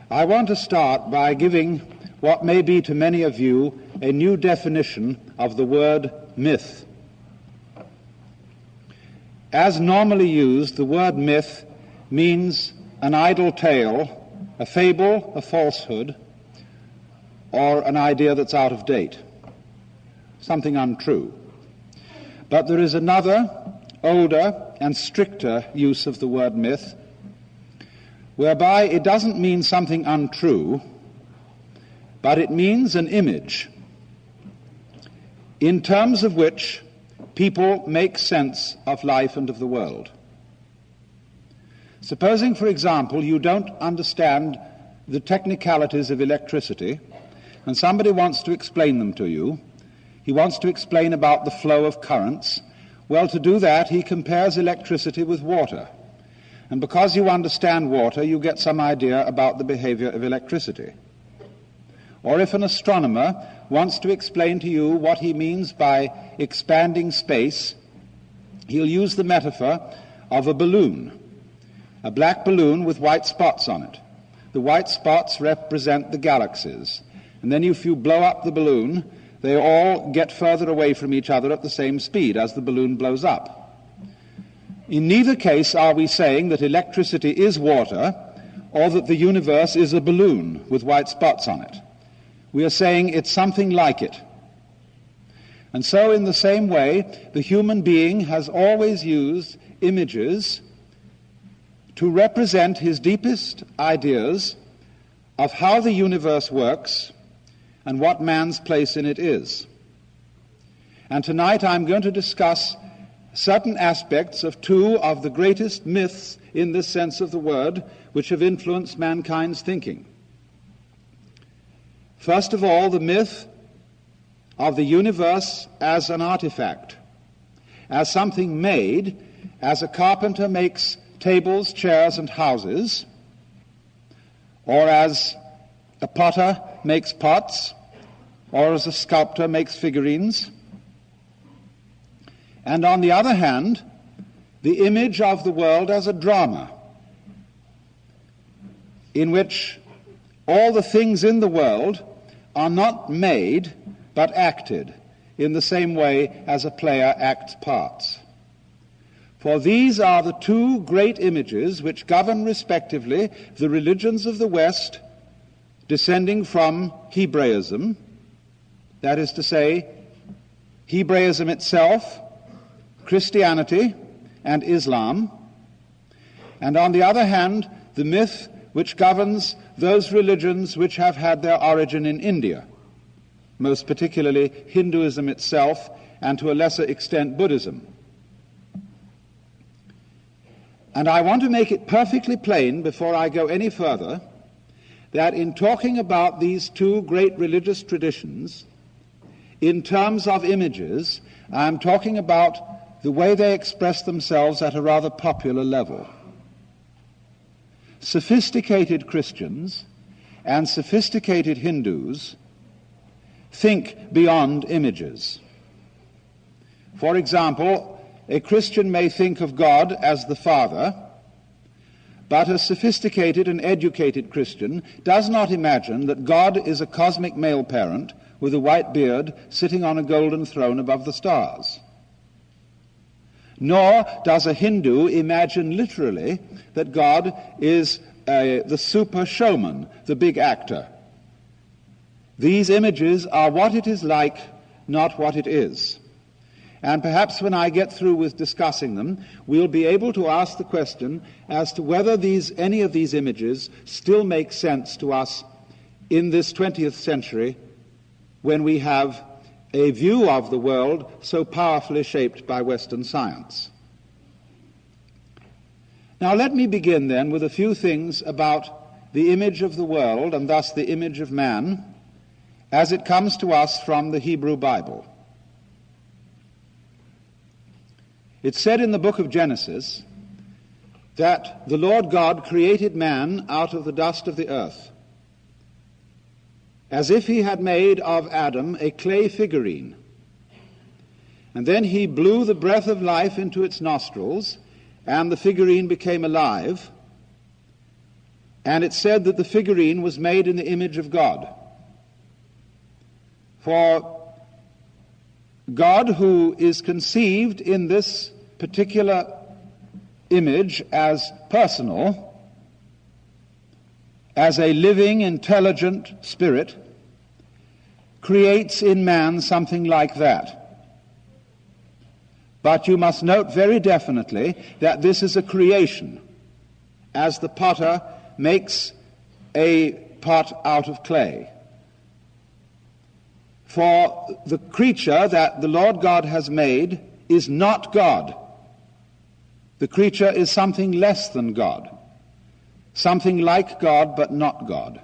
I want to start by giving what may be to many of you a new definition of the word myth. As normally used, the word myth means an idle tale, a fable, a falsehood, or an idea that's out of date, something untrue. But there is another, older and stricter use of the word myth, whereby it doesn't mean something untrue, but it means an image in terms of which people make sense of life and of the world. Supposing, for example, you don't understand the technicalities of electricity, and somebody wants to explain them to you. He wants to explain about the flow of currents. Well, to do that, he compares electricity with water. And because you understand water, you get some idea about the behavior of electricity. Or if an astronomer wants to explain to you what he means by expanding space, he'll use the metaphor of a balloon, a black balloon with white spots on it. The white spots represent the galaxies. And then if you blow up the balloon, they all get further away from each other at the same speed as the balloon blows up. In neither case are we saying that electricity is water or that the universe is a balloon with white spots on it. We are saying it's something like it. And so in the same way, the human being has always used images to represent his deepest ideas of how the universe works and what man's place in it is. And tonight I'm going to discuss certain aspects of two of the greatest myths in this sense of the word which have influenced mankind's thinking. First of all, the myth of the universe as an artifact, as something made, as a carpenter makes tables, chairs, and houses, or as a potter makes pots, or as a sculptor makes figurines. And on the other hand, the image of the world as a drama, in which all the things in the world are not made but acted in the same way as a player acts parts. For these are the two great images which govern respectively the religions of the West descending from Hebraism, that is to say, Hebraism itself, Christianity, and Islam, and on the other hand, the myth which governs those religions which have had their origin in India, most particularly Hinduism itself, and to a lesser extent Buddhism. And I want to make it perfectly plain before I go any further that in talking about these two great religious traditions, in terms of images, I'm talking about the way they express themselves at a rather popular level. Sophisticated Christians and sophisticated Hindus think beyond images. For example, a Christian may think of God as the Father, but a sophisticated and educated Christian does not imagine that God is a cosmic male parent with a white beard sitting on a golden throne above the stars. Nor does a Hindu imagine literally that God is the super showman, the big actor. These images are what it is like, not what it is. And perhaps when I get through with discussing them, we'll be able to ask the question as to whether any of these images still make sense to us in this 20th century when we have a view of the world so powerfully shaped by Western science. Now let me begin then with a few things about the image of the world and thus the image of man as it comes to us from the Hebrew Bible. It's said in the book of Genesis that the Lord God created man out of the dust of the earth, as if he had made of Adam a clay figurine. And then he blew the breath of life into its nostrils, and the figurine became alive. And it said that the figurine was made in the image of God. For God, who is conceived in this particular image as personal, as a living, intelligent spirit, creates in man something like that. But you must note very definitely that this is a creation, as the potter makes a pot out of clay. For the creature that the Lord God has made is not God. The creature is something less than God, something like God but not God.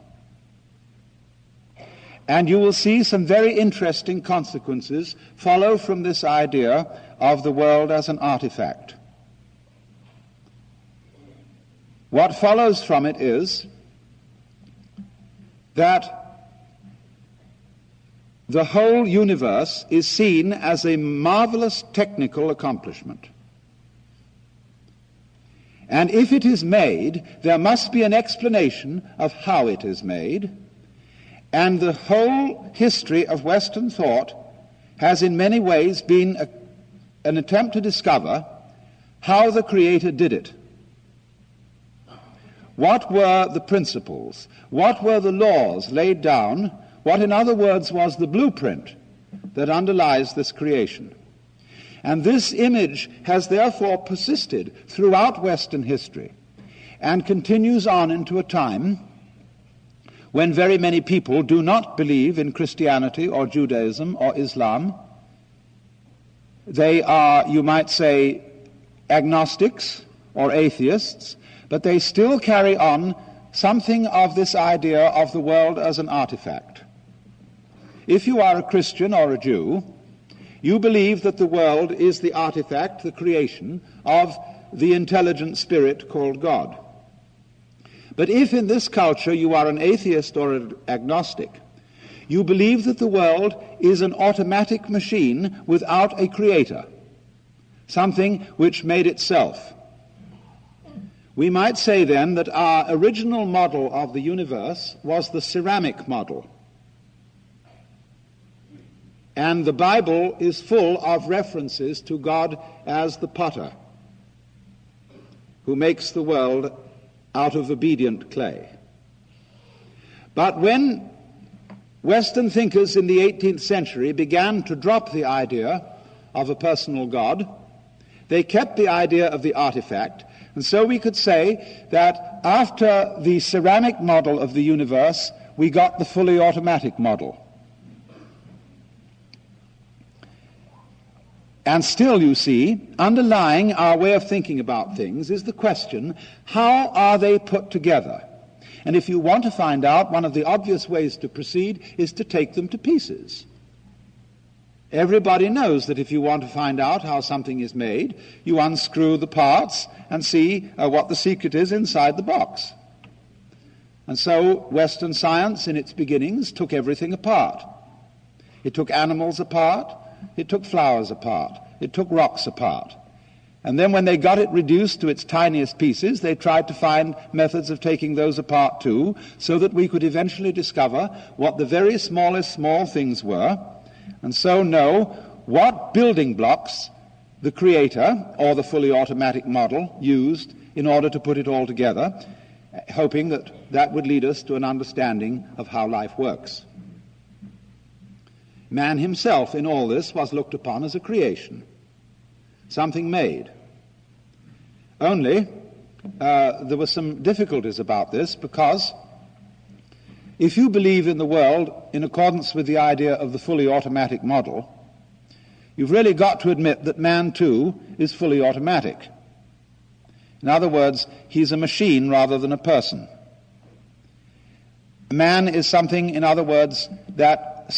And you will see some very interesting consequences follow from this idea of the world as an artifact. What follows from it is that the whole universe is seen as a marvelous technical accomplishment. And if it is made, there must be an explanation of how it is made. And the whole history of Western thought has in many ways been an attempt to discover how the Creator did it. What were the principles? What were the laws laid down? What, in other words, was the blueprint that underlies this creation? And this image has therefore persisted throughout Western history and continues on into a time when very many people do not believe in Christianity or Judaism or Islam. They are, you might say, agnostics or atheists, but they still carry on something of this idea of the world as an artifact. If you are a Christian or a Jew, you believe that the world is the artifact, the creation, of the intelligent spirit called God. But if in this culture you are an atheist or an agnostic, you believe that the world is an automatic machine without a creator, something which made itself. We might say then that our original model of the universe was the ceramic model. And the Bible is full of references to God as the potter, who makes the world out of obedient clay. But when Western thinkers in the 18th century began to drop the idea of a personal God, they kept the idea of the artifact. And so we could say that after the ceramic model of the universe, we got the fully automatic model. And still, you see, underlying our way of thinking about things is the question, how are they put together? And if you want to find out, one of the obvious ways to proceed is to take them to pieces. Everybody knows that if you want to find out how something is made, you unscrew the parts and see what the secret is inside the box. And so Western science in its beginnings took everything apart. It took animals apart. It took flowers apart. It took rocks apart. And then when they got it reduced to its tiniest pieces, they tried to find methods of taking those apart too, so that we could eventually discover what the very smallest small things were, and so know what building blocks the Creator, or the fully automatic model, used in order to put it all together, hoping that that would lead us to an understanding of how life works. Man himself in all this was looked upon as a creation, something made. Only there were some difficulties about this, because if you believe in the world in accordance with the idea of the fully automatic model, you've really got to admit that man too is fully automatic. In other words, he's a machine rather than a person. Man is something, in other words, that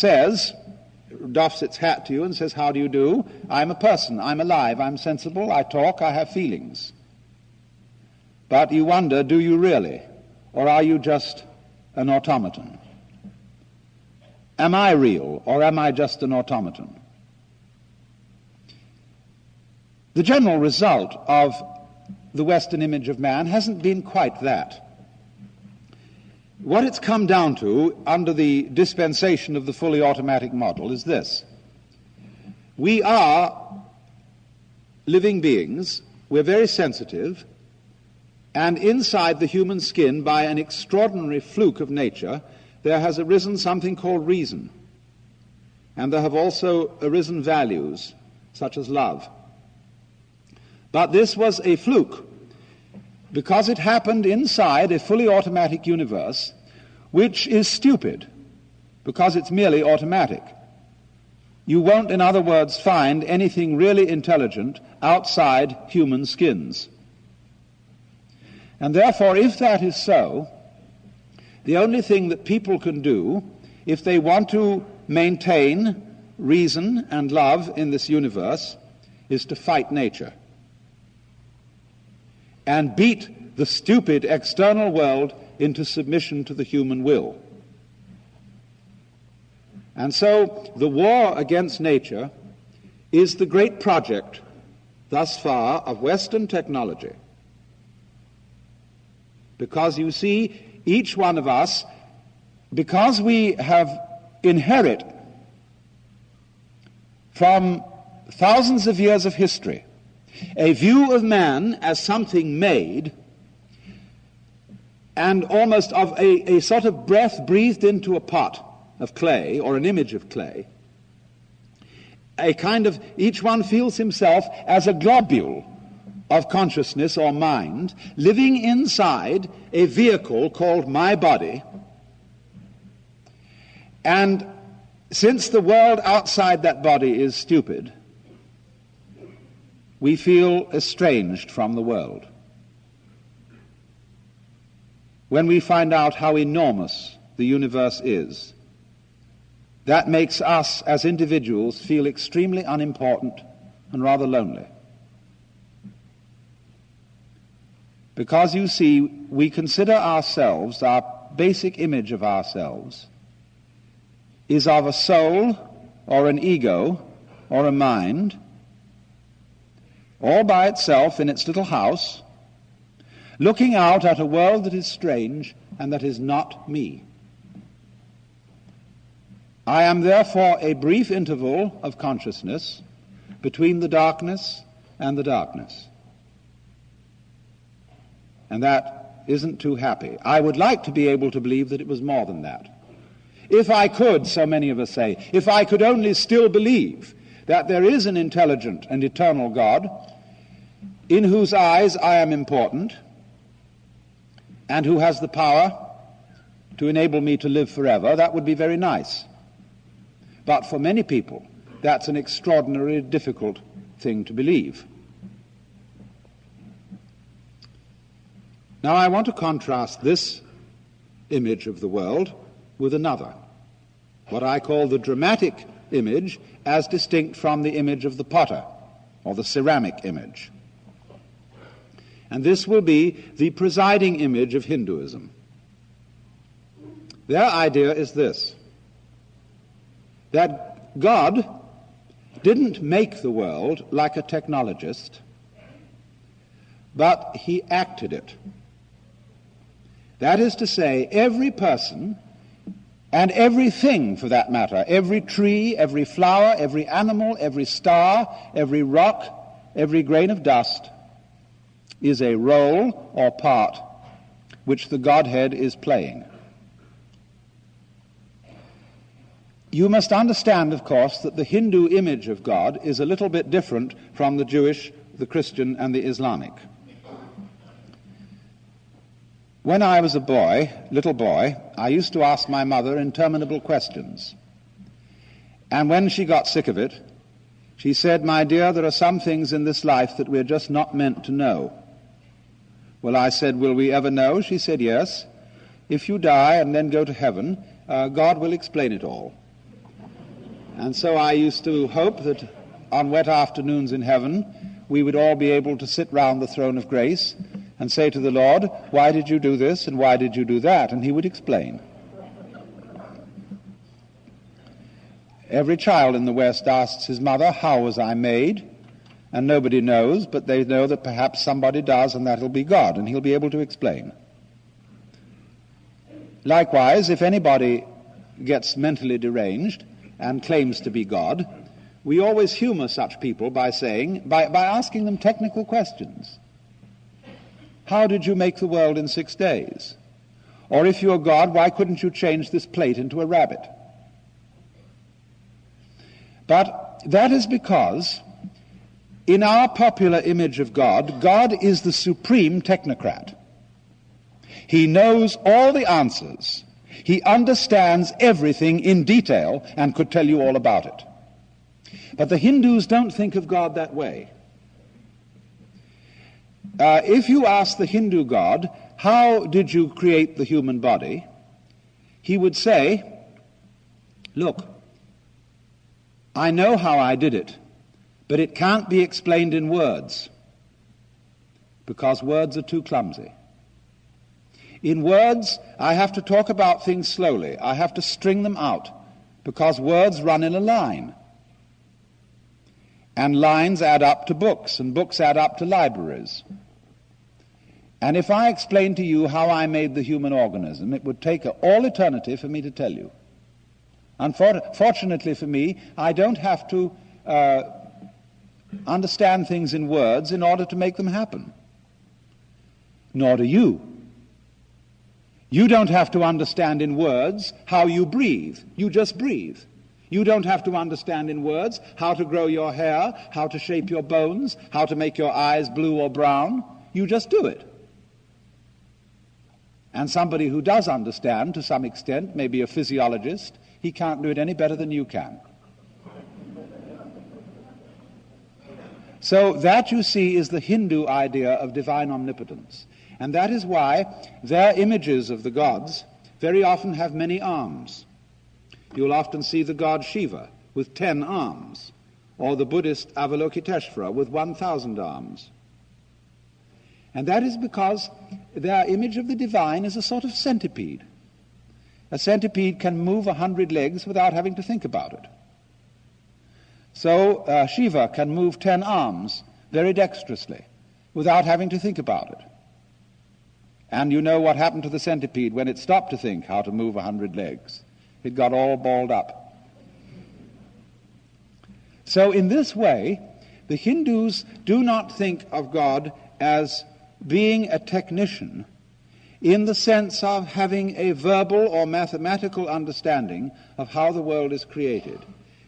doffs its hat to you and says, how do you do? I'm a person, I'm alive, I'm sensible, I talk, I have feelings. But you wonder, do you really? Or are you just an automaton? Am I real, or am I just an automaton? The general result of the Western image of man hasn't been quite that. What it's come down to under the dispensation of the fully automatic model is this. We are living beings, we're very sensitive, and inside the human skin, by an extraordinary fluke of nature, there has arisen something called reason. And there have also arisen values, such as love. But this was a fluke, because it happened inside a fully automatic universe, which is stupid, because it's merely automatic. You won't, in other words, find anything really intelligent outside human skins. And therefore, if that is so, the only thing that people can do, if they want to maintain reason and love in this universe, is to fight nature and beat the stupid external world into submission to the human will. And so the war against nature is the great project thus far of Western technology. Because you see, each one of us, because we have inherit from thousands of years of history a view of man as something made, and almost of a sort of breath breathed into a pot of clay, or an image of clay, a kind of, each one feels himself as a globule of consciousness or mind, living inside a vehicle called my body. And since the world outside that body is stupid, we feel estranged from the world. When we find out how enormous the universe is, that makes us as individuals feel extremely unimportant and rather lonely. Because you see, we consider ourselves, our basic image of ourselves, is of a soul or an ego or a mind, all by itself in its little house, looking out at a world that is strange and that is not me. I am therefore a brief interval of consciousness between the darkness and the darkness. And that isn't too happy. I would like to be able to believe that it was more than that. If I could, so many of us say, if I could only still believe that there is an intelligent and eternal God in whose eyes I am important and who has the power to enable me to live forever, that would be very nice. But for many people, that's an extraordinarily difficult thing to believe. Now I want to contrast this image of the world with another, what I call the dramatic image as distinct from the image of the potter, or the ceramic image. And this will be the presiding image of Hinduism. Their idea is this, that God didn't make the world like a technologist, but he acted it. That is to say, every person and everything, for that matter, every tree, every flower, every animal, every star, every rock, every grain of dust is a role or part which the Godhead is playing. You must understand, of course, that the Hindu image of God is a little bit different from the Jewish, the Christian, and the Islamic. When I was a little boy, I used to ask my mother interminable questions. And when she got sick of it, she said, "My dear, there are some things in this life that we're just not meant to know." Well, I said, "Will we ever know?" She said, "Yes. If you die and then go to heaven, God will explain it all." And so I used to hope that on wet afternoons in heaven, we would all be able to sit round the throne of grace and say to the Lord, "Why did you do this and why did you do that?" And he would explain. Every child in the West asks his mother, "How was I made?" And nobody knows, but they know that perhaps somebody does, and that'll be God, and he'll be able to explain. Likewise, if anybody gets mentally deranged and claims to be God, we always humor such people by asking them technical questions. How did you make the world in 6 days? Or if you're God, why couldn't you change this plate into a rabbit? But that is because in our popular image of God, God is the supreme technocrat. He knows all the answers. He understands everything in detail and could tell you all about it. But the Hindus don't think of God that way. If you ask the Hindu God, how did you create the human body? He would say, look, I know how I did it, but it can't be explained in words, because words are too clumsy. In words, I have to talk about things slowly. I have to string them out, because words run in a line. And lines add up to books, and books add up to libraries. And if I explained to you how I made the human organism, it would take all eternity for me to tell you. Unfortunately for me, I don't have to understand things in words in order to make them happen. Nor do you. You don't have to understand in words how you breathe. You just breathe. You don't have to understand in words how to grow your hair, how to shape your bones, how to make your eyes blue or brown. You just do it. And somebody who does understand to some extent, maybe a physiologist, he can't do it any better than you can. So that, you see, is the Hindu idea of divine omnipotence. And that is why their images of the gods very often have many arms. You'll often see the god Shiva with 10 arms, or the Buddhist Avalokiteshvara with 1,000 arms. And that is because their image of the divine is a sort of centipede. A centipede can move 100 legs without having to think about it. So Shiva can move 10 arms very dexterously without having to think about it. And you know what happened to the centipede when it stopped to think how to move 100 legs. It got all balled up. So in this way, the Hindus do not think of God as being a technician in the sense of having a verbal or mathematical understanding of how the world is created.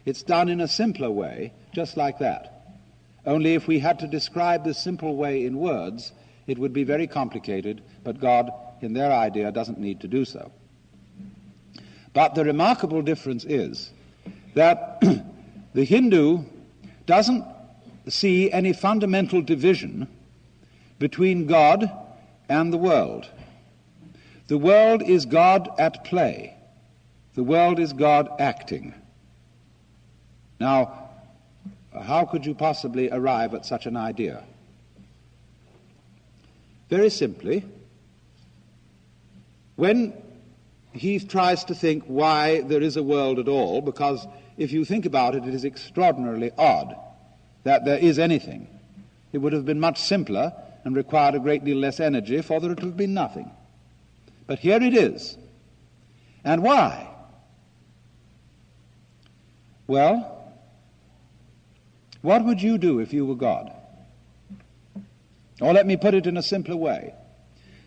It's done in a simpler way, just like that. Only if we had to describe this simple way in words, it would be very complicated, but God, in their idea, doesn't need to do so. But the remarkable difference is that the Hindu doesn't see any fundamental division between God and the world. The world is God at play. The world is God acting. Now, how could you possibly arrive at such an idea? Very simply, when he tries to think why there is a world at all, because if you think about it, it is extraordinarily odd that there is anything. It would have been much simpler and required a great deal less energy for there to have been nothing. But here it is. And why? Well, what would you do if you were God? Or let me put it in a simpler way.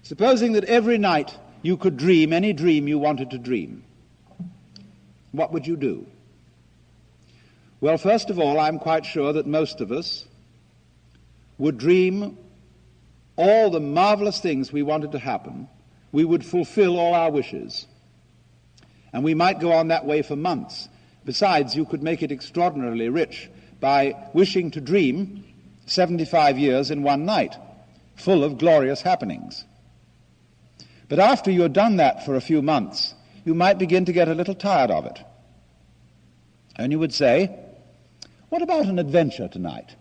Supposing that every night you could dream any dream you wanted to dream, what would you do? Well, first of all, I'm quite sure that most of us would dream all the marvelous things we wanted to happen. We would fulfill all our wishes. And we might go on that way for months. Besides, you could make it extraordinarily rich by wishing to dream 75 years in one night, full of glorious happenings. But after you had done that for a few months, you might begin to get a little tired of it. And you would say, what about an adventure tonight,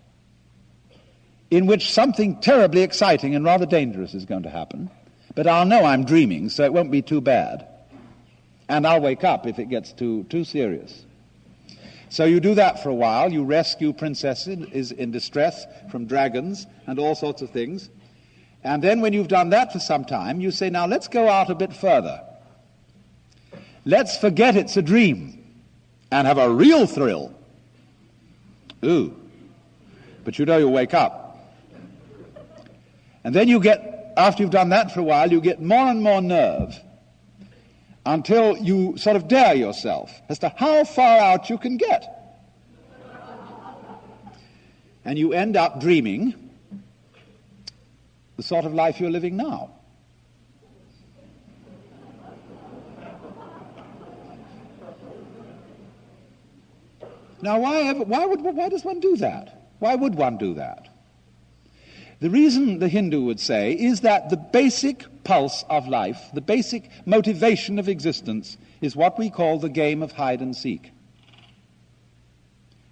in which something terribly exciting and rather dangerous is going to happen, but I'll know I'm dreaming, so it won't be too bad. And I'll wake up if it gets too serious. So you do that for a while. You rescue princesses in distress from dragons and all sorts of things. And then when you've done that for some time, you say, now let's go out a bit further. Let's forget it's a dream and have a real thrill. Ooh. But you know you'll wake up. And then you get, after you've done that for a while, you get more and more nerve until you sort of dare yourself as to how far out you can get. And you end up dreaming the sort of life you're living now. Now, why does one do that? Why would one do that? The reason the Hindu would say is that the basic pulse of life, the basic motivation of existence, is what we call the game of hide and seek.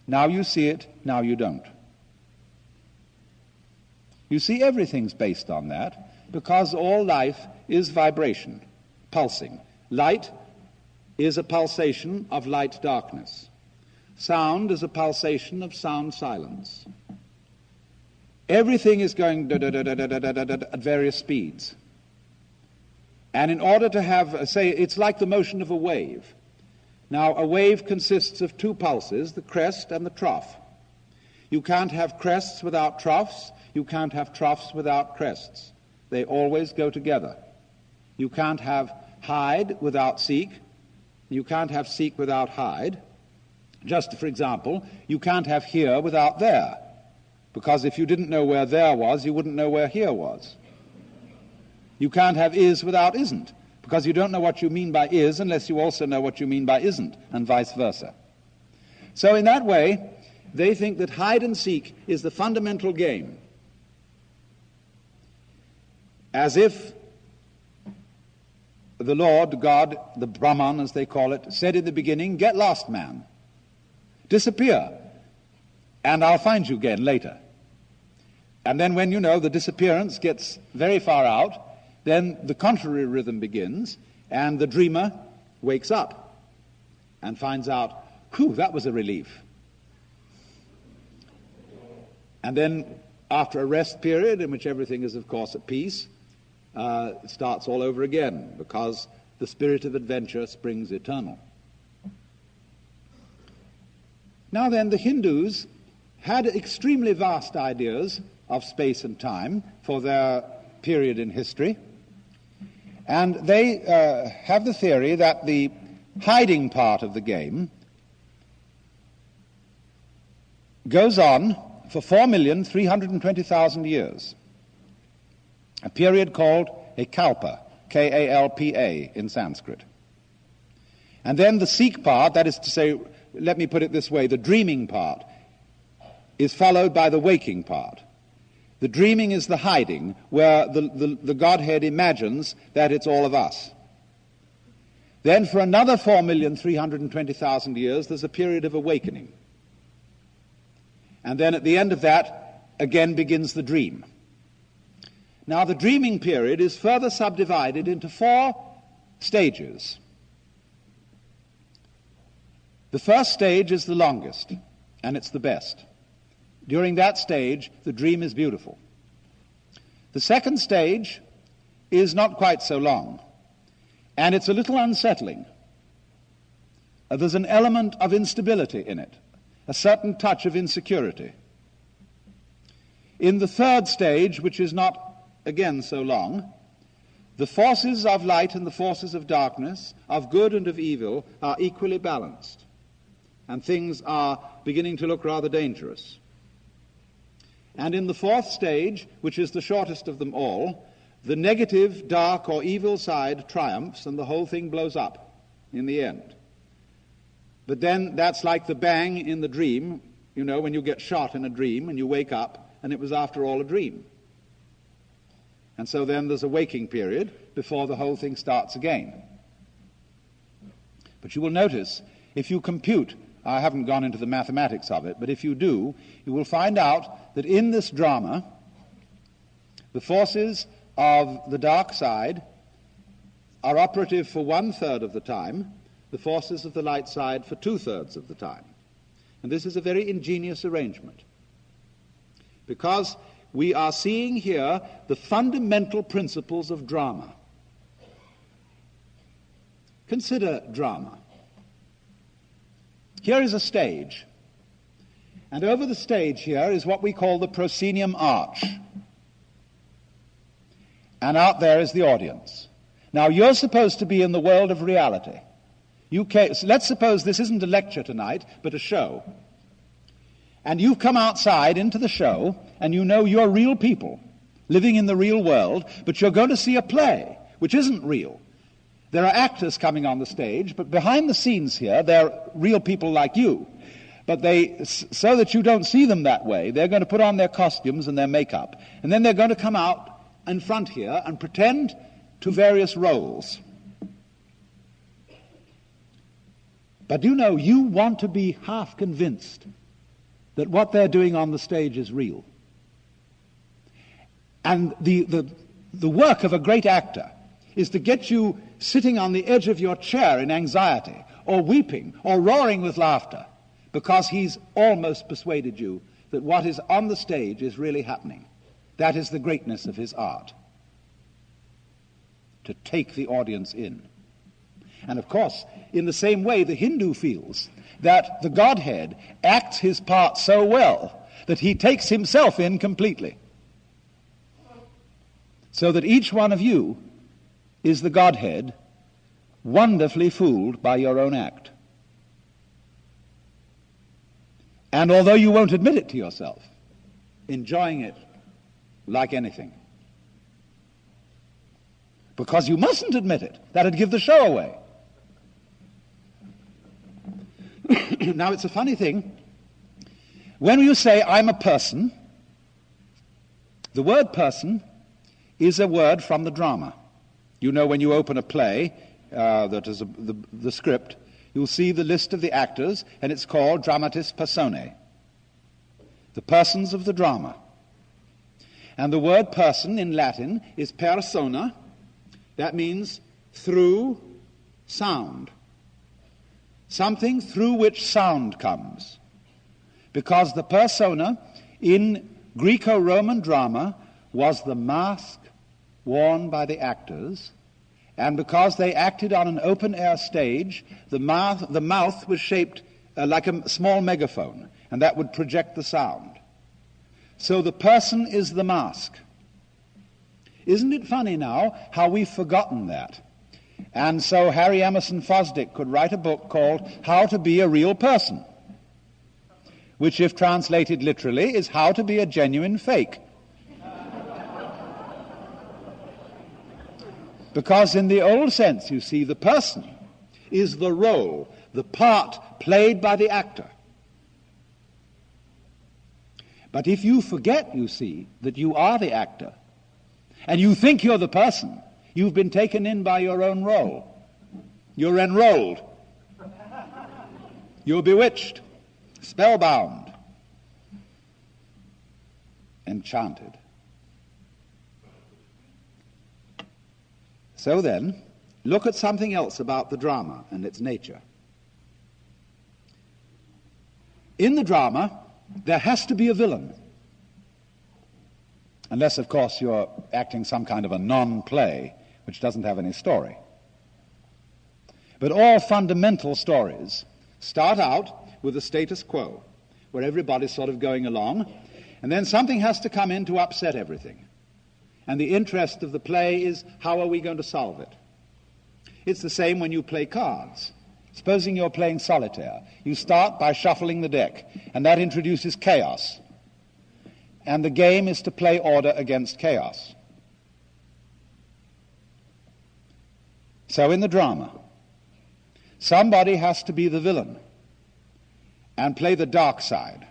Now you see it, now you don't. You see, everything's based on that, because all life is vibration, pulsing. Light is a pulsation of light-darkness. Sound is a pulsation of sound-silence. Everything is going at various speeds. And in order to have, say, it's like the motion of a wave. Now, a wave consists of two pulses, the crest and the trough. You can't have crests without troughs. You can't have troughs without crests. They always go together. You can't have hide without seek. You can't have seek without hide. Just for example, you can't have here without there. Because if you didn't know where there was, you wouldn't know where here was. You can't have is without isn't, because you don't know what you mean by is unless you also know what you mean by isn't, and vice versa. So in that way, they think that hide and seek is the fundamental game. As if the Lord, God, the Brahman as they call it, said in the beginning, get lost, man. Disappear, and I'll find you again later. And then when, the disappearance gets very far out, then the contrary rhythm begins, and the dreamer wakes up and finds out, whew, that was a relief. And then after a rest period in which everything is, of course, at peace, it starts all over again, because the spirit of adventure springs eternal. Now then, the Hindus had extremely vast ideas of space and time for their period in history, and they have the theory that the hiding part of the game goes on for 4,320,000 years, a period called a kalpa, K-A-L-P-A in Sanskrit. And then the seek part, that is to say, let me put it this way, the dreaming part is followed by the waking part. The dreaming is the hiding, where the Godhead imagines that it's all of us. Then for another 4,320,000 years, there's a period of awakening. And then at the end of that, again begins the dream. Now the dreaming period is further subdivided into 4 stages. The first stage is the longest, and it's the best. During that stage, the dream is beautiful. The second stage is not quite so long, and it's a little unsettling. There's an element of instability in it, a certain touch of insecurity. In the third stage, which is not, again, so long, the forces of light and the forces of darkness, of good and of evil, are equally balanced, and things are beginning to look rather dangerous. And in the fourth stage, which is the shortest of them all, the negative, dark, or evil side triumphs, and the whole thing blows up in the end. But then that's like the bang in the dream, when you get shot in a dream and you wake up, and it was after all a dream. And so then there's a waking period before the whole thing starts again. But you will notice, if you compute, I haven't gone into the mathematics of it, but if you do, you will find out that in this drama, the forces of the dark side are operative for 1/3 of the time, the forces of the light side for 2/3 of the time. And this is a very ingenious arrangement, because we are seeing here the fundamental principles of drama. Consider drama. Here is a stage, and over the stage here is what we call the proscenium arch. And out there is the audience. Now, you're supposed to be in the world of reality. So let's suppose this isn't a lecture tonight, but a show. And you've come outside into the show, and you know you're real people living in the real world, but you're going to see a play, which isn't real. There are actors coming on the stage, but behind the scenes here, they're real people like you. But so that you don't see them that way, they're going to put on their costumes and their makeup. And then they're going to come out in front here and pretend to various roles. But you know, you want to be half convinced that what they're doing on the stage is real. And the work of a great actor is to get you sitting on the edge of your chair in anxiety, or weeping, or roaring with laughter, because he's almost persuaded you that what is on the stage is really happening. That is the greatness of his art, to take the audience in. And of course, in the same way, the Hindu feels that the Godhead acts his part so well that he takes himself in completely, so that each one of you is the Godhead, wonderfully fooled by your own act. And although you won't admit it to yourself, enjoying it like anything. Because you mustn't admit it. That'd give the show away. Now, it's a funny thing. When you say, I'm a person, the word person is a word from the drama. You know, when you open a play, that is the script, you'll see the list of the actors, and it's called dramatis personae, the persons of the drama. And the word person in Latin is persona. That means through sound. Something through which sound comes. Because the persona in Greco-Roman drama was the mask worn by the actors, and because they acted on an open-air stage, the mouth was shaped like a small megaphone, and that would project the sound. So the person is the mask. Isn't it funny now how we've forgotten that? And so Harry Emerson Fosdick could write a book called How to Be a Real Person, which, if translated literally, is How to Be a Genuine Fake. Because in the old sense, you see, the person is the role, the part played by the actor. But if you forget, you see, that you are the actor, and you think you're the person, you've been taken in by your own role. You're enrolled. You're bewitched, spellbound, enchanted. So then, look at something else about the drama and its nature. In the drama, there has to be a villain. Unless, of course, you're acting some kind of a non-play, which doesn't have any story. But all fundamental stories start out with the status quo, where everybody's sort of going along, and then something has to come in to upset everything. And the interest of the play is, how are we going to solve it? It's the same when you play cards. Supposing you're playing solitaire. You start by shuffling the deck, and that introduces chaos. And the game is to play order against chaos. So in the drama, somebody has to be the villain and play the dark side.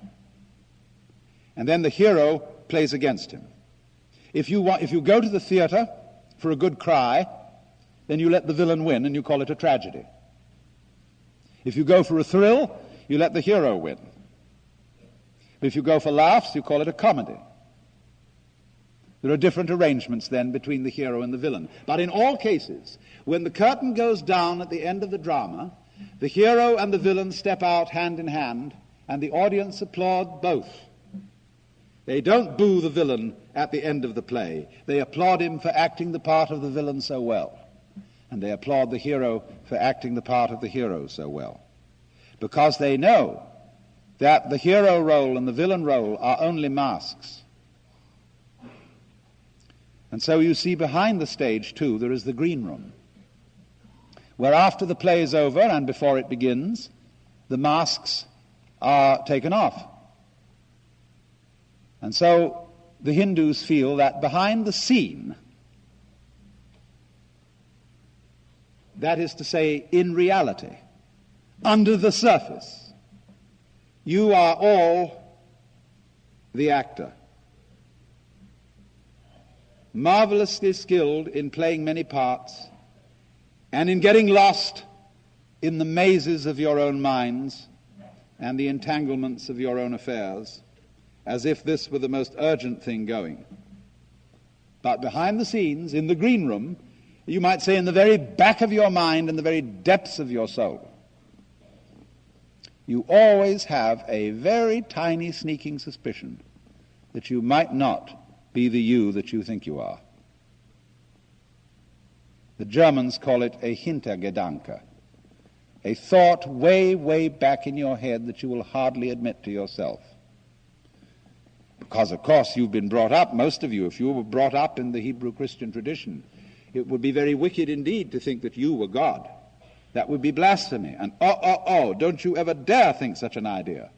And then the hero plays against him. If you go to the theater for a good cry, then you let the villain win and you call it a tragedy. If you go for a thrill, you let the hero win. But if you go for laughs, you call it a comedy. There are different arrangements then between the hero and the villain. But in all cases, when the curtain goes down at the end of the drama, the hero and the villain step out hand in hand and the audience applaud both. They don't boo the villain at the end of the play. They applaud him for acting the part of the villain so well. And they applaud the hero for acting the part of the hero so well. Because they know that the hero role and the villain role are only masks. And so you see behind the stage, too, there is the green room, where after the play is over and before it begins, the masks are taken off. And so the Hindus feel that behind the scene, that is to say, in reality, under the surface, you are all the actor, marvelously skilled in playing many parts and in getting lost in the mazes of your own minds and the entanglements of your own affairs, as if this were the most urgent thing going. But behind the scenes, in the green room, you might say in the very back of your mind and the very depths of your soul, you always have a very tiny sneaking suspicion that you might not be the you that you think you are. The Germans call it a Hintergedanke, a thought way, way back in your head that you will hardly admit to yourself. Because, of course, you've been brought up, most of you, if you were brought up in the Hebrew Christian tradition, it would be very wicked indeed to think that you were God. That would be blasphemy. And don't you ever dare think such an idea.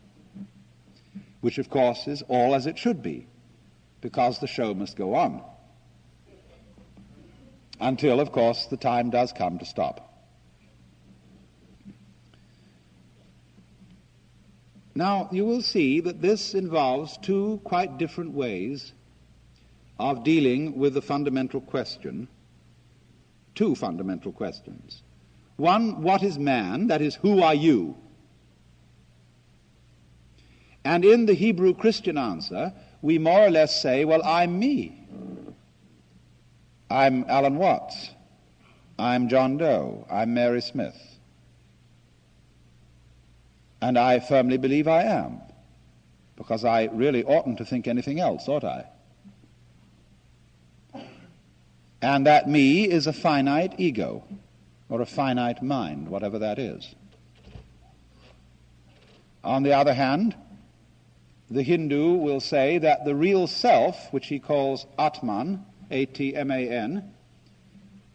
Which, of course, is all as it should be, because the show must go on. Until, of course, the time does come to stop. Now, you will see that this involves two quite different ways of dealing with the fundamental question, two fundamental questions. One, what is man? That is, who are you? And in the Hebrew Christian answer, we more or less say, well, I'm me. I'm Alan Watts. I'm John Doe. I'm Mary Smith. And I firmly believe I am, because I really oughtn't to think anything else, ought I? And that me is a finite ego, or a finite mind, whatever that is. On the other hand, the Hindu will say that the real self, which he calls Atman, A-T-M-A-N,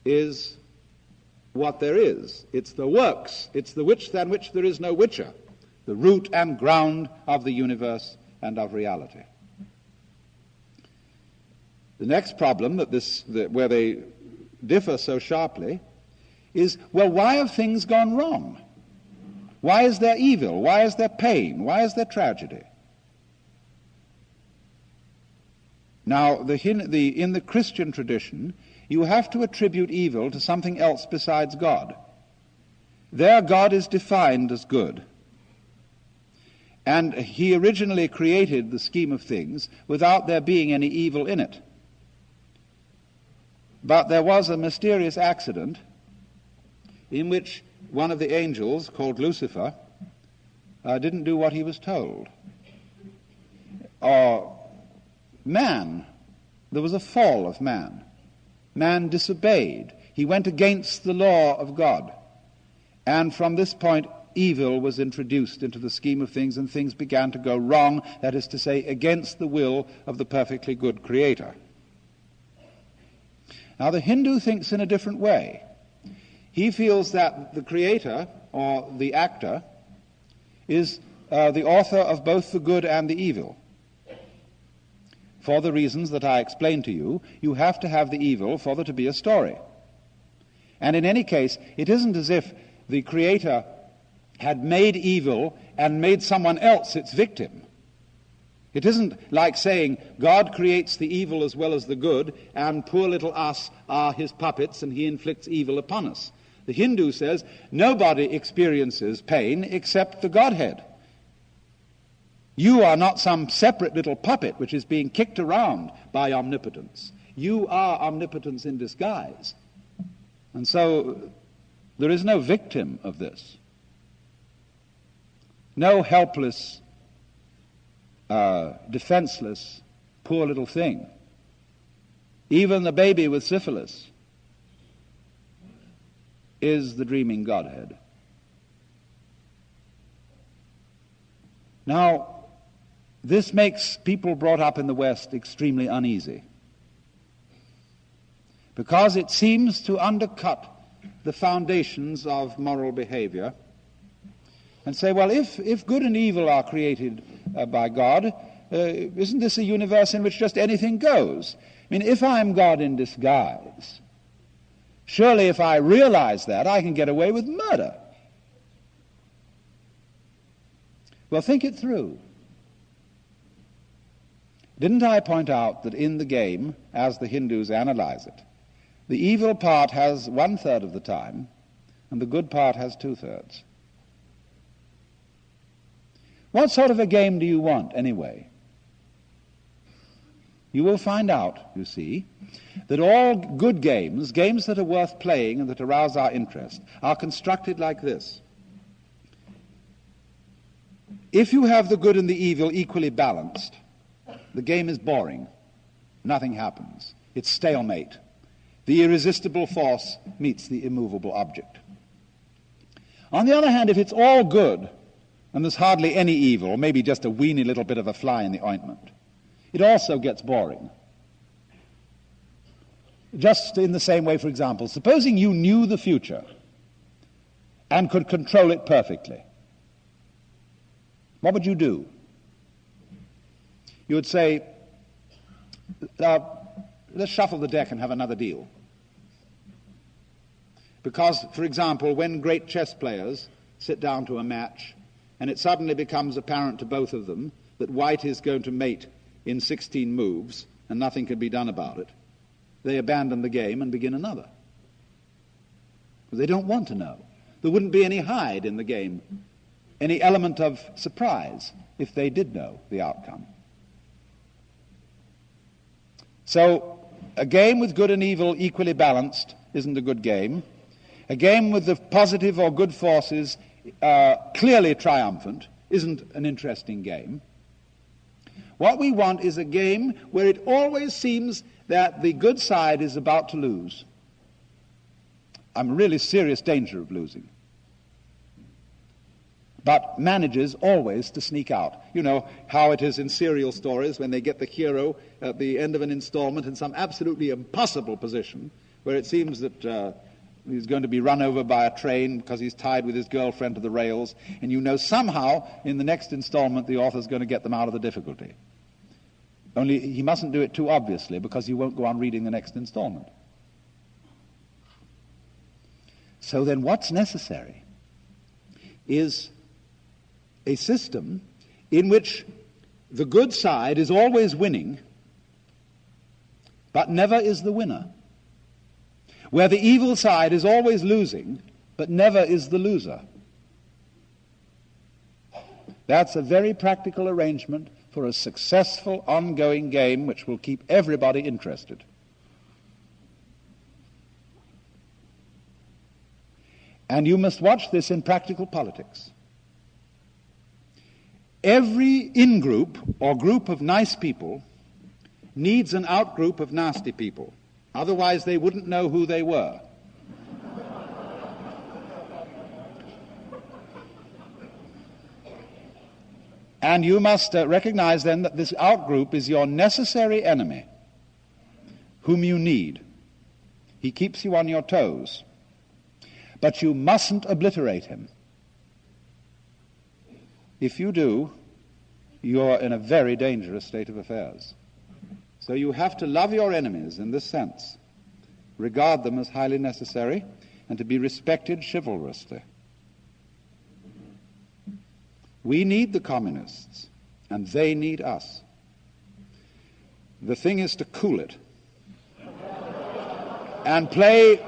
is what there is. It's the works. It's the which than which there is no whicher, the root and ground of the universe and of reality. The next problem where they differ so sharply is, well, why have things gone wrong? Why is there evil? Why is there pain? Why is there tragedy? Now, in the Christian tradition, you have to attribute evil to something else besides God. There, God is defined as good. And he originally created the scheme of things without there being any evil in it. But there was a mysterious accident in which one of the angels, called Lucifer, didn't do what he was told. Man, there was a fall of man. Man disobeyed. He went against the law of God. And from this point, evil was introduced into the scheme of things, and things began to go wrong, that is to say, against the will of the perfectly good Creator. Now, the Hindu thinks in a different way. He feels that the Creator, or the actor, is the author of both the good and the evil. For the reasons that I explained to you, you have to have the evil for there to be a story. And in any case, it isn't as if the Creator had made evil and made someone else its victim. It isn't like saying God creates the evil as well as the good, and poor little us are his puppets and he inflicts evil upon us. The Hindu says nobody experiences pain except the Godhead. You are not some separate little puppet which is being kicked around by omnipotence. You are omnipotence in disguise. And so there is no victim of this. No helpless defenseless, poor little thing. Even the baby with syphilis is the dreaming Godhead. Now, this makes people brought up in the West extremely uneasy, because it seems to undercut the foundations of moral behavior and say, well, if good and evil are created by God, isn't this a universe in which just anything goes? I mean, if I'm God in disguise, surely if I realize that, I can get away with murder. Well, think it through. Didn't I point out that in the game, as the Hindus analyze it, the evil part has 1/3 of the time, and the good part has 2/3? What sort of a game do you want, anyway? You will find out, you see, that all good games, games that are worth playing and that arouse our interest, are constructed like this. If you have the good and the evil equally balanced, the game is boring. Nothing happens. It's stalemate. The irresistible force meets the immovable object. On the other hand, if it's all good, and there's hardly any evil, or maybe just a weeny little bit of a fly in the ointment, it also gets boring. Just in the same way, for example, supposing you knew the future and could control it perfectly, what would you do? You would say, let's shuffle the deck and have another deal. Because, for example, when great chess players sit down to a match and it suddenly becomes apparent to both of them that white is going to mate in 16 moves and nothing can be done about it, they abandon the game and begin another. They don't want to know. There wouldn't be any hide in the game, any element of surprise if they did know the outcome. So a game with good and evil equally balanced isn't a good game. A game with the positive or good forces clearly triumphant isn't an interesting game. What we want is a game where it always seems that the good side is about to lose. I'm in really serious danger of losing, but manages always to sneak out. You know how it is in serial stories when they get the hero at the end of an installment in some absolutely impossible position where it seems that he's going to be run over by a train because he's tied with his girlfriend to the rails, and you know somehow in the next installment the author's going to get them out of the difficulty. Only he mustn't do it too obviously, because you won't go on reading the next installment. So then what's necessary is a system in which the good side is always winning, but never is the winner. Where the evil side is always losing, but never is the loser. That's a very practical arrangement for a successful ongoing game which will keep everybody interested. And you must watch this in practical politics. Every in-group or group of nice people needs an out-group of nasty people. Otherwise they wouldn't know who they were. And you must recognize then that this out-group is your necessary enemy, whom you need. He keeps you on your toes. But you mustn't obliterate him. If you do, you're in a very dangerous state of affairs. So you have to love your enemies in this sense, regard them as highly necessary, and to be respected chivalrously. We need the communists, and they need us. The thing is to cool it and play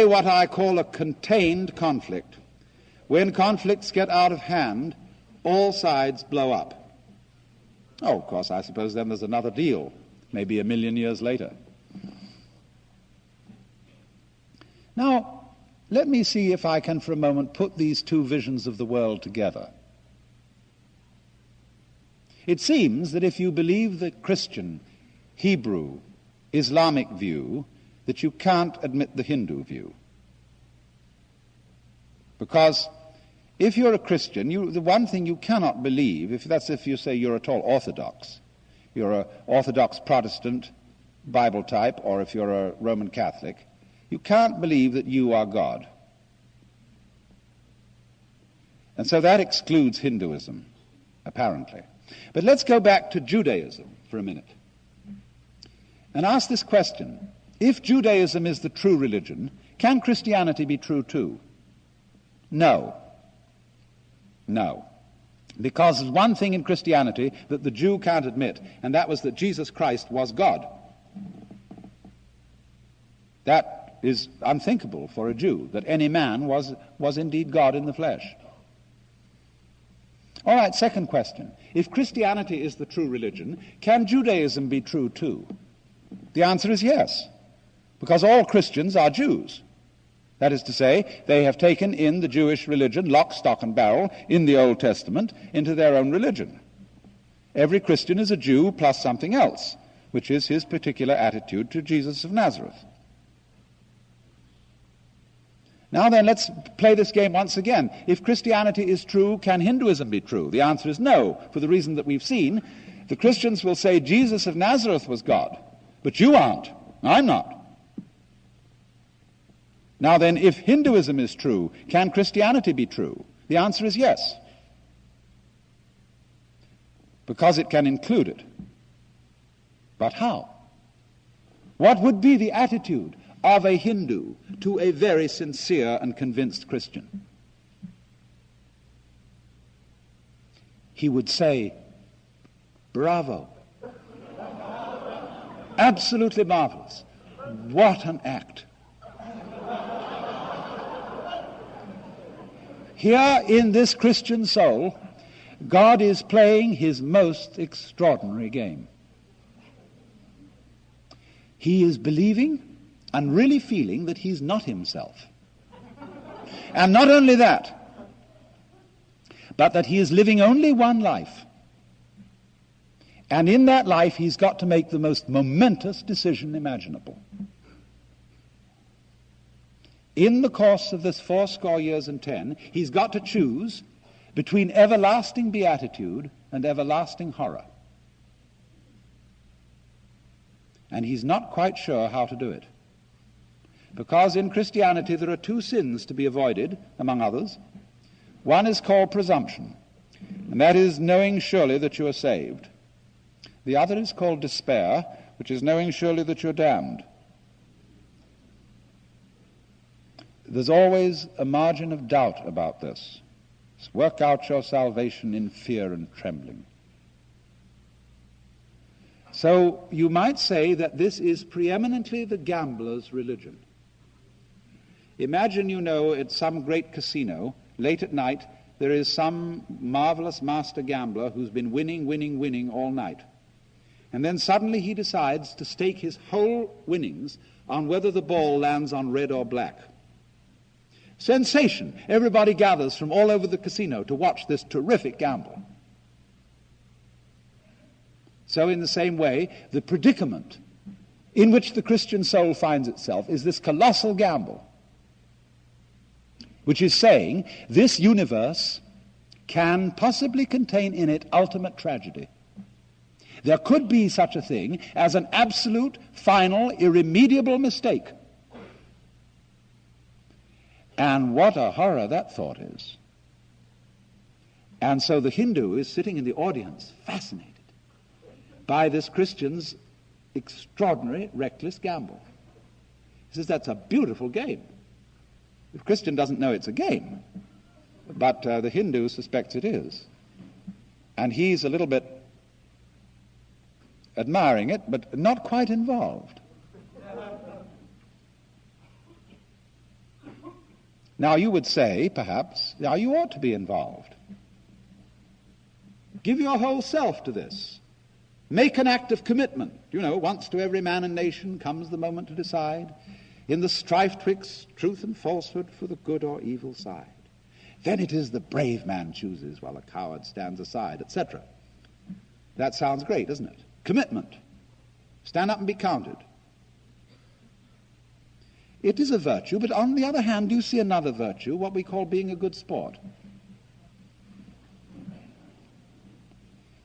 what I call a contained conflict. When conflicts get out of hand, all sides blow up. Oh, of course, I suppose then there's another deal, maybe 1,000,000 years later. Now, let me see if I can for a moment put these two visions of the world together. It seems that if you believe the Christian, Hebrew, Islamic view, that you can't admit the Hindu view. Because if you're a Christian, the one thing you cannot believe, if you say you're at all Orthodox, you're an Orthodox Protestant Bible type, or if you're a Roman Catholic, you can't believe that you are God. And so that excludes Hinduism, apparently. But let's go back to Judaism for a minute and ask this question. If Judaism is the true religion, can Christianity be true too? No. No. Because there's one thing in Christianity that the Jew can't admit, and that was that Jesus Christ was God. That is unthinkable for a Jew, that any man was indeed God in the flesh. All right, second question. If Christianity is the true religion, can Judaism be true too? The answer is yes, because all Christians are Jews. That is to say, they have taken in the Jewish religion, lock, stock, and barrel, in the Old Testament, into their own religion. Every Christian is a Jew plus something else, which is his particular attitude to Jesus of Nazareth. Now then, let's play this game once again. If Christianity is true, can Hinduism be true? The answer is no, for the reason that we've seen. The Christians will say Jesus of Nazareth was God, but you aren't. I'm not. Now then, if Hinduism is true, can Christianity be true? The answer is yes, because it can include it. But how? What would be the attitude of a Hindu to a very sincere and convinced Christian? He would say, bravo. Absolutely marvelous. What an act. Here in this Christian soul, God is playing his most extraordinary game. He is believing and really feeling that he's not himself. And not only that, but that he is living only one life. And in that life he's got to make the most momentous decision imaginable. In the course of this 80 years and 10, he's got to choose between everlasting beatitude and everlasting horror. And he's not quite sure how to do it. Because in Christianity there are two sins to be avoided, among others. One is called presumption, and that is knowing surely that you are saved. The other is called despair, which is knowing surely that you're damned. There's always a margin of doubt about this. Work out your salvation in fear and trembling. So you might say that this is preeminently the gambler's religion. Imagine, at some great casino, late at night, there is some marvelous master gambler who's been winning all night. And then suddenly he decides to stake his whole winnings on whether the ball lands on red or black. Sensation! Everybody gathers from all over the casino to watch this terrific gamble. So in the same way, the predicament in which the Christian soul finds itself is this colossal gamble, which is saying this universe can possibly contain in it ultimate tragedy. There could be such a thing as an absolute, final, irremediable mistake. And what a horror that thought is. And so the Hindu is sitting in the audience, fascinated by this Christian's extraordinary, reckless gamble. He says, that's a beautiful game. The Christian doesn't know it's a game, but the Hindu suspects it is. And he's a little bit admiring it, but not quite involved. Now you would say, perhaps, now you ought to be involved. Give your whole self to this. Make an act of commitment. Once to every man and nation comes the moment to decide, in the strife twixt truth and falsehood for the good or evil side. Then it is the brave man chooses while a coward stands aside, etc. That sounds great, doesn't it? Commitment. Stand up and be counted. It is a virtue, but on the other hand, do you see another virtue, what we call being a good sport?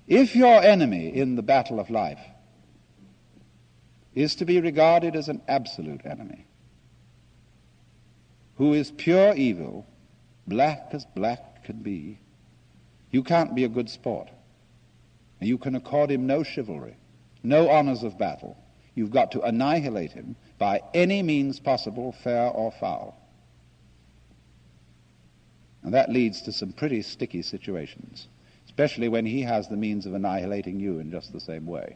If your enemy in the battle of life is to be regarded as an absolute enemy, who is pure evil, black as black can be, you can't be a good sport. You can accord him no chivalry, no honors of battle. You've got to annihilate him by any means possible, fair or foul. And that leads to some pretty sticky situations, especially when he has the means of annihilating you in just the same way.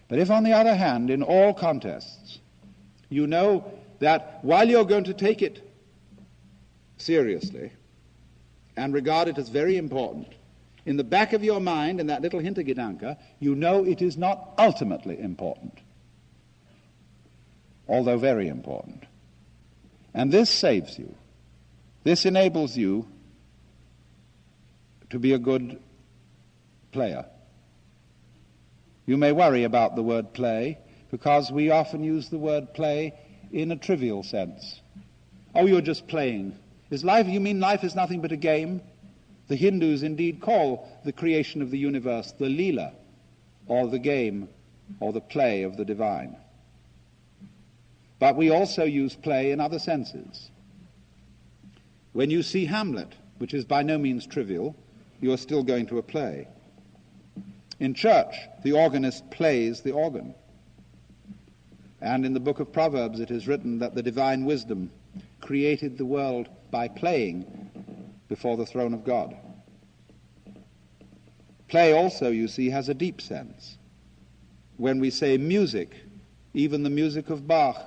But if, on the other hand, in all contests, you know that while you're going to take it seriously and regard it as very important, in the back of your mind, in that little Hintergedanke, you know it is not ultimately important, although very important. And this saves you. This enables you to be a good player. You may worry about the word play, because we often use the word play in a trivial sense. Oh, you're just playing. Is life, you mean life is nothing but a game? The Hindus indeed call the creation of the universe the Leela, or the game, or the play of the divine. But we also use play in other senses. When you see Hamlet, which is by no means trivial, you are still going to a play. In church, the organist plays the organ. And in the book of Proverbs it is written that the divine wisdom created the world by playing before the throne of God. Play also, you see, has a deep sense. When we say music, even the music of Bach,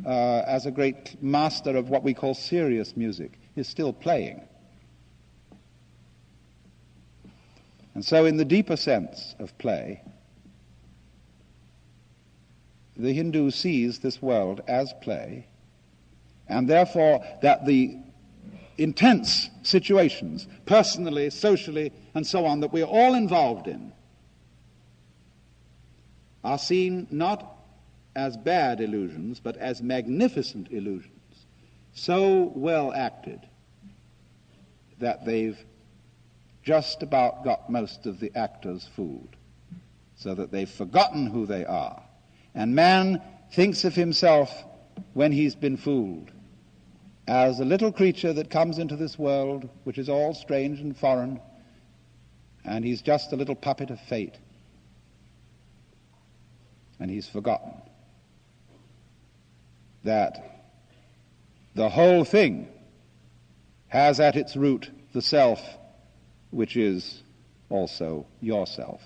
as a great master of what we call serious music, is still playing. And so in the deeper sense of play, the Hindu sees this world as play, and therefore that the intense situations, personally, socially, and so on, that we're all involved in, are seen not as bad illusions, but as magnificent illusions, so well acted that they've just about got most of the actors fooled, so that they've forgotten who they are. And man thinks of himself, when he's been fooled, as a little creature that comes into this world, which is all strange and foreign, and he's just a little puppet of fate. And he's forgotten that the whole thing has at its root the self, which is also yourself.